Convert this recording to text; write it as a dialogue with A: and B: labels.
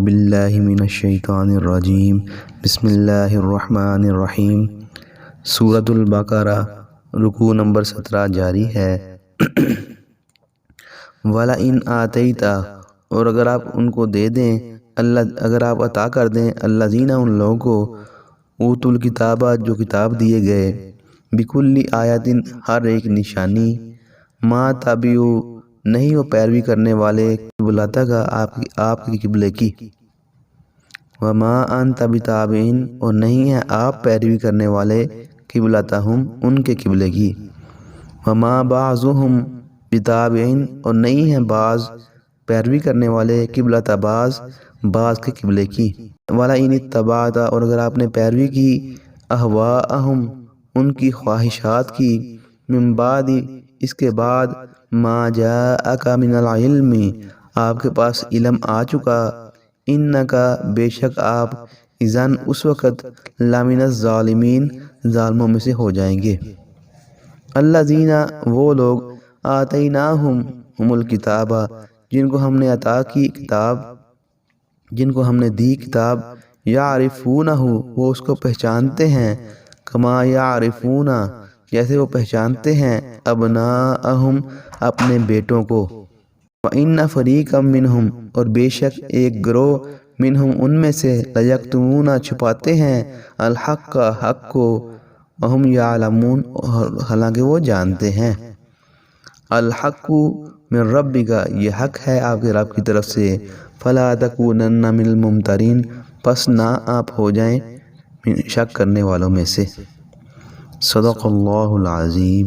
A: باللہ من الشیطان الرجیم بسم اللہ الرحمن الرحیم۔ سورۃ البقرہ رکوع نمبر 17 جاری ہے۔ وَلَئِنْ آتَيْتَ، اور اگر آپ ان کو دے دیں، اگر آپ عطا کر دیں الذین ان لوگوں کو اوتوا الکتاب جو کتاب دیے گئے، بکل آیۃ ہر ایک نشانی، ما تبعوا نہیں وہ پیروی کرنے والے قبلتک آپ کی قبلے کی، وما انت بتابع اور نہیں ہے آپ پیروی کرنے والے قبلتہم ان کے قبلے کی، وما بعضهم بتابع اور نہیں ہے بعض پیروی کرنے والے قبلۃ بعض کے قبلے کی، وَلَئِنِ اتَّبَعْتَ اور اگر آپ نے پیروی کی اہواءہم ان کی خواہشات کی، من بعد اس کے بعد ما جاءک من العلم آپ کے پاس علم آ چکا، انک بے شک آپ اذن اس وقت لمن الظالمین ظالموں میں سے ہو جائیں گے۔ الذین وہ لوگ آتیناہم الکتاب جن کو ہم نے عطا کی کتاب، جن کو ہم نے دی کتاب، یعرفونہ وہ اس کو پہچانتے ہیں، کما یعرفون جیسے وہ پہچانتے ہیں ابناءہم اپنے بیٹوں کو، وَإِنَّ فَرِيقًا مِّنْهُمْ اور بے شک ایک گروہ منہم ان میں سے لیکتمون چھپاتے ہیں الحق حق کو، وہم یعلمون حالانکہ وہ جانتے ہیں، الحق من ربک یہ حق ہے آپ کے رب کی طرف سے، فلا تکونن من الممترین پس نہ آپ ہو جائیں شک کرنے والوں میں سے۔ صدق اللہ العظیم۔